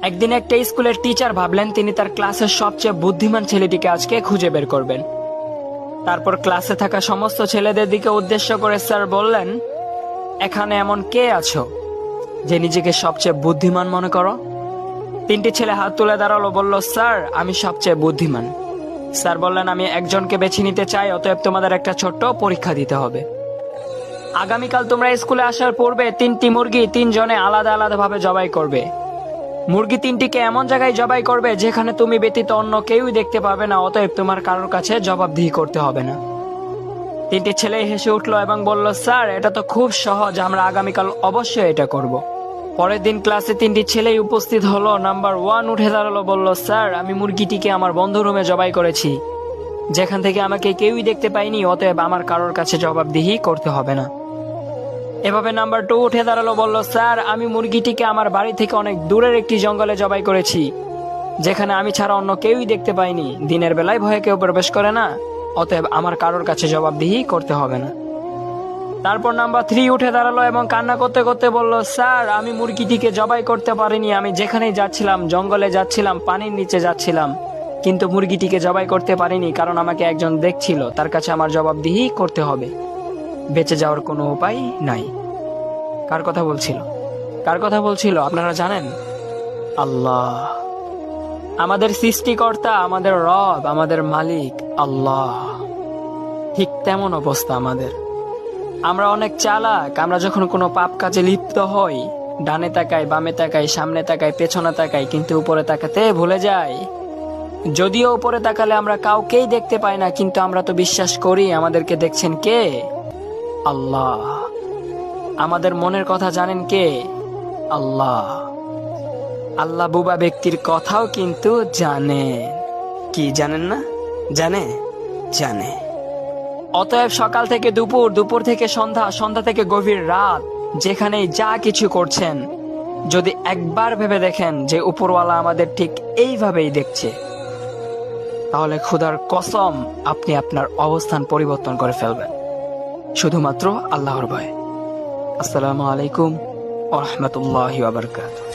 একদিন একটা স্কুলের টিচার ভাবলেন তিনি তার ক্লাসের সবচেয়ে বুদ্ধিমান ছেলেটিকে আজকে খুঁজে বের করবেন। তারপর ক্লাসে থাকা সমস্ত ছেলেদের দিকে উদ্দেশ্য করে স্যার বললেন, এখানে এমন কে আছো যে নিজেকে সবচেয়ে বুদ্ধিমান মনে করো? 3টি ছেলে হাত তুলে দাঁড়ালো, বলল, স্যার আমি সবচেয়ে বুদ্ধিমান। স্যার বললেন, আমি একজনকে বেছে নিতে চাই, অতএব তোমাদের একটা ছোট্ট পরীক্ষা দিতে হবে। আগামীকাল তোমরা স্কুলে আসার পূর্বে 3টি মুরগি 3 জনে আলাদা আলাদা ভাবে জবাই করবে। মুরগি 3টিকে এমন জায়গায় জবাই করবে যেখানে তুমি ব্যতীত অন্য কেউই দেখতে পাবে না, অতএব তোমার কারোর কাছে জবাবদিহি করতে হবে না। 3টি ছেলে হেসে উঠলো এবং বলল, স্যার এটা তো খুব সহজ, আমরা আগামীকাল অবশ্যই এটা করব। পরের দিন ক্লাসে 3টি ছেলেই উপস্থিত হলো। নাম্বার 1 উঠে দাঁড়ালো, বলল, স্যার আমি মুরগিটিকে আমার বন্ধু রুমে জবাই করেছি, যেখান থেকে আমাকে কেউই দেখতে পায়নি, অতএব আমার কারোর কাছে জবাবদিহি করতে হবে না। এভাবে নাম্বার 2 উঠে দাঁড়ালো, বলল, স্যার আমি মুরগিটিকে আমার বাড়ি থেকে অনেক দূরের একটি জঙ্গলে জবাই করেছি, যেখানে আমি ছাড়া অন্য কেউই দেখতে পাইনি, দিনের বেলায় ভয়ে কেউ প্রবেশ করে না, অতএব আমার কারোর কাছে জবাবদিহি করতে হবে না। তারপর নাম্বার 3 উঠে দাঁড়ালো এবং কান্না করতে করতে বলল, স্যার আমি মুরগিটিকে জবাই করতে পারিনি, আমি যেখানেই যাচ্ছিলাম, জঙ্গলে যাচ্ছিলাম, পানির নিচে যাচ্ছিলাম, কিন্তু মুরগিটিকে জবাই করতে পারিনি, কারণ আমাকে একজন দেখছিল, তার কাছে আমার জবাবদিহি করতে হবে, বেঁচে যাওয়ার কোনো উপায় নাই। কার কথা বলছিল? কার কথা বলছিল আপনারা জানেন? আল্লাহ, আমাদের সৃষ্টিকর্তা, আমাদের রব, আমাদের মালিক আল্লাহ। ঠিক তেমন অবস্থা আমাদের। আমরা অনেক চালাক। আমরা যখন কোনো পাপ কাজে লিপ্ত হই, ডানে তাকাই, বামে তাকাই, সামনে তাকাই, পেছনে তাকাই, কিন্তু উপরে তাকাতে ভুলে যাই। যদিও উপরে তাকালে আমরা কাউকেই দেখতে পাই না, কিন্তু আমরা তো বিশ্বাস করি আমাদেরকে দেখছেন কে? আল্লাহ। আমাদের মনের কথা জানেন কে? আল্লাহ। আল্লাহ বুবা ব্যক্তির কথাও কিন্তু জানে। কি জানেন না? জানে। অতএব সকাল থেকে দুপুর, দুপুর থেকে সন্ধ্যা, সন্ধ্যা থেকে গভীর রাত, যেখানেই যা কিছু করছেন, যদি একবার ভেবে দেখেন যে উপরওয়ালা আমাদের ঠিক এইভাবেই দেখছে, তাহলে খোদার কসম আপনি আপনার অবস্থান পরিবর্তন করে ফেলবেন, শুধুমাত্র আল্লাহর ভয়ে। আসসালামু আলাইকুম ওয়া রাহমাতুল্লাহি ওয়া বারাকাতুহু।